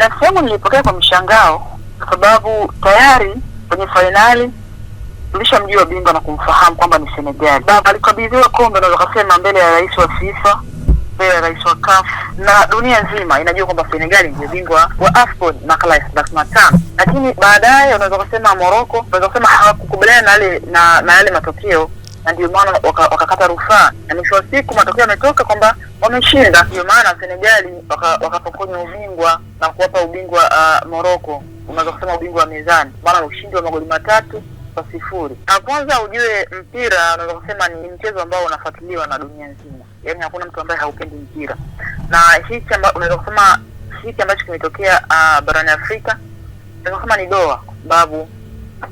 Binafsi yangu nilipokea kwa mshangao kwa sababu tayari kwenye finali tulishamjua bingwa na kumfahamu kwamba ni Senegal. Baba alikabidhiwa kombe na wakasema mbele ya rais wa FIFA, mbele ya rais wa CAF na dunia nzima inajua kwamba Senegal ndio bingwa wa AFCON makala ya 35. Lakini baadaye unaweza kusema Morocco, unaweza kusema hawakukubaliana na yale matokeo, na ndio maana wakakata rufaa, na mwisho wa siku matokeo yametoka kwamba wameshinda. Ndio maana Senegal wakapokonywa ubingwa na kuwapa ubingwa Morocco, unaweza kusema ubingwa wa mezani, maana ushindi wa magoli 3-0. Na kwanza ujue mpira unaweza kusema ni mchezo ambao unafuatiliwa na dunia nzima. Yaani hakuna mtu ambaye haupendi mpira. Na hichi unaweza kusema hiki ambacho kimetokea barani Afrika unaweza kusema ni doa, kwa sababu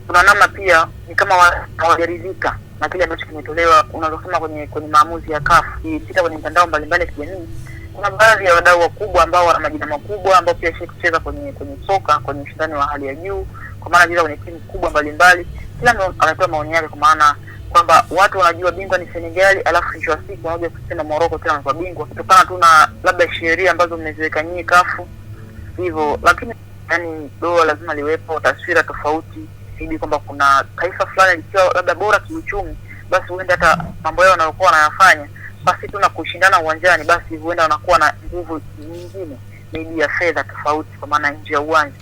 kuna namna pia ni kama hawajaridhika na kile ambacho kimetolewa. Unaweza kusema kwenye maamuzi ya CAF ikipita kwenye mitandao mbalimbali ya kijamii, kuna baadhi ya wadau wakubwa ambao wana majina makubwa ambao pia kucheza kwenye soka, kwenye ushindani wa hali ya juu, kwa maana jina kwenye timu kubwa mbalimbali, kila mtu anatoa maoni yake, kwa maana kwamba watu wanajua bingwa ni Senegal, alafu mwisho wa siku wanakuja kusema Morocco tena kwa bingwa kutokana tu na labda sheria ambazo mmeziweka nyinyi CAF hivyo. Lakini yani doa lazima liwepo, taswira tofauti ili kwamba kuna taifa fulani likiwa labda bora kiuchumi, basi huenda hata mambo yao wanayokuwa wanayafanya basi tu na kushindana uwanjani, basi huenda wanakuwa na nguvu nyingine maybe ya fedha tofauti, kwa maana nje ya uwanja.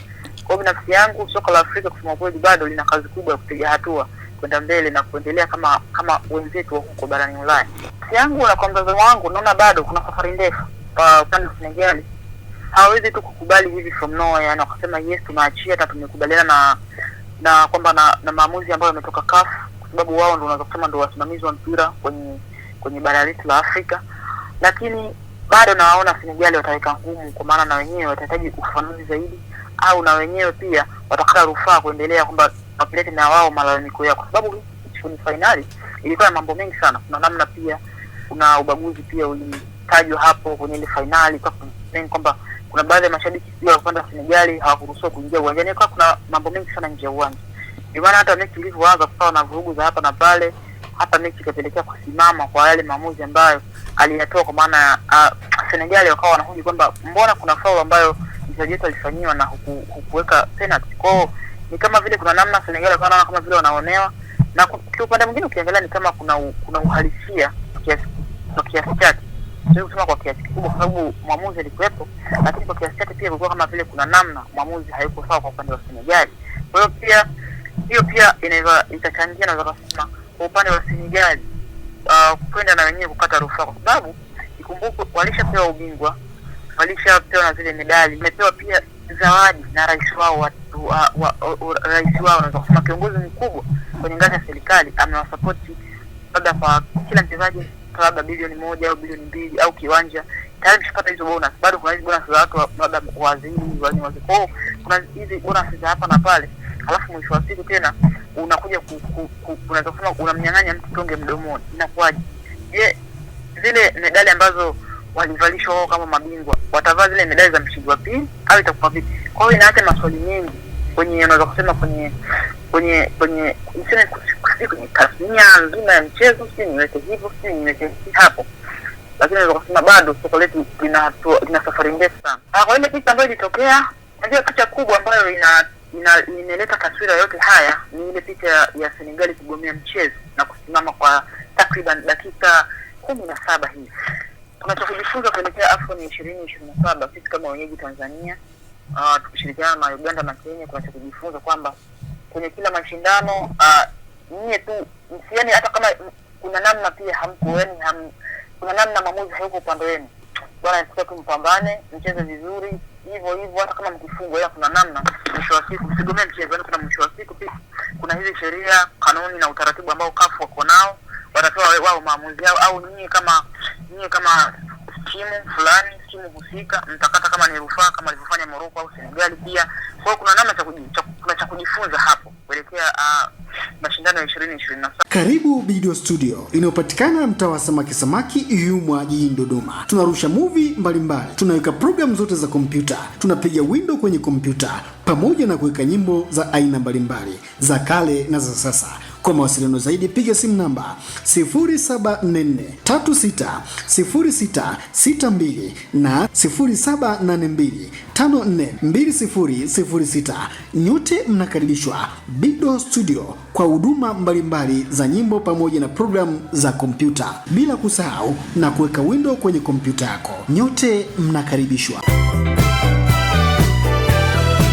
Kwa binafsi yangu soka la Afrika kusema kweli bado lina kazi kubwa ya kupiga hatua kwenda mbele na kuendelea kama wenzetu huko barani Ulaya. Yangu na kwa mtazamo wangu naona bado kuna safari ndefu kwa upande wa Senegal. Hawezi tu kukubali hivi from nowhere na kusema yes tunaachia na tumekubaliana na kwamba na maamuzi ambayo yametoka CAF, kwa sababu wao ndio unaweza kusema ndio wasimamizi wa mpira kwenye bara letu la Afrika. Lakini bado nawaona Senegal wataweka ngumu, kwa maana na wenyewe watahitaji ufafanuzi zaidi, au na wenyewe pia watakata rufaa kuendelea kwamba wapeleke na wao malalamiko yao, kwa sababu kwenye finali ilikuwa na mambo mengi sana. Kuna namna pia kuna ubaguzi pia ulitajwa hapo kwenye ile finali, kwa kwamba kuna baadhi ya mashabiki pia wa upande wa Senegal hawakuruhusiwa kuingia uwanjani, kwa kuna mambo mengi sana nje ya uwanja. Ndio maana hata mechi ilivyoanza kusawa na vurugu za hapa na pale, hata mechi ikapelekea kusimama kwa yale maamuzi ambayo aliyatoa, kwa maana Senegal wakawa wanahoji kwamba mbona kuna foul ambayo mchezaji wetu alifanywa na hukuweka penalty. Kwao ni kama vile kuna namna Senegal wanaona kama vile wanaonewa, na kwa upande mwingine ukiangalia ni kama kuna uhalisia kiasi chake. Sio kusema kwa kiasi kikubwa kwa sababu mwamuzi alikuwepo, lakini kwa kiasi chake pia kulikuwa kama vile kuna namna mwamuzi hayuko sawa kwa upande wa Senegal. Kwa hiyo pia inaweza itachangia na kusema kwa upande wa Senegal kwenda na wenyewe kukata rufaa, kwa sababu ikumbuke walishapewa ubingwa, walishapewa na zile medali, wamepewa pia zawadi na rais wao rais wao unaweza kusema kiongozi mkubwa kwenye ngazi ya serikali amewasupport labda kwa kila mchezaji labda bilioni 1 au bilioni 2 au kiwanja, tayari mshapata hizo bonus. Bado kuna hizo bonus za watu labda waziri waziko, kuna hizi bonus za hapa na pale, alafu mwisho wa siku tena unakuja unaweza kusema unamnyang'anya mtu tonge mdomoni. Inakuwaje? Je, zile medali ambazo walivalishwa wao kama mabingwa watavaa zile medali za mshindi wa pili au itakuwa vipi? Kwa hiyo inaacha maswali mengi kwenye unaweza kusema kwenye tasnia nzima ya mchezo, si niweke hivyo, si niweke hapo. Lakini unaweza kusema bado soka letu lina safari ndefu sana. Kwa ile picha ambayo ilitokea, najua picha kubwa ambayo inaleta taswira yote haya ni ile picha ya Senegal kugomea mchezo na kusimama kwa takriban dakika 17 hivi. Tunachokujifunza kuelekea AFCON 2027 sisi kama wenyeji Tanzania, tukishirikiana na Uganda na Kenya, tunachokujifunza kwamba kwenye kila mashindano nyie tu msiani, hata kama kuna namna pia hamko, yani kuna namna maamuzi hayuko upande wenu, bwana nataka tu mpambane, mcheze vizuri hivyo hata kama mkifungwa, ila kuna namna mwisho wa siku msigomee mchezo. Yani kuna mwisho wa siku pia kuna hizi sheria, kanuni na utaratibu ambao CAF wako nao, watatoa wao maamuzi yao, au nyie kama timu fulani, timu husika mtakata kama ni rufaa kama alivyofanya Morocco au Senegal pia. Kwa hiyo kuna namna cha kujifunza hapo kuelekea mashindano ya 2027. Karibu Video Studio inayopatikana mtaa wa samaki Yumwa jijini Dodoma. Tunarusha movie mbalimbali, tunaweka program zote za kompyuta, tunapiga window kwenye kompyuta pamoja na kuweka nyimbo za aina mbalimbali za kale na za sasa. Kwa mawasiliano zaidi piga simu namba 0744360662 na 0782542006. Nyote mnakaribishwa Bido Studio kwa huduma mbalimbali za nyimbo pamoja na programu za kompyuta, bila kusahau na kuweka window kwenye kompyuta yako. Nyote mnakaribishwa.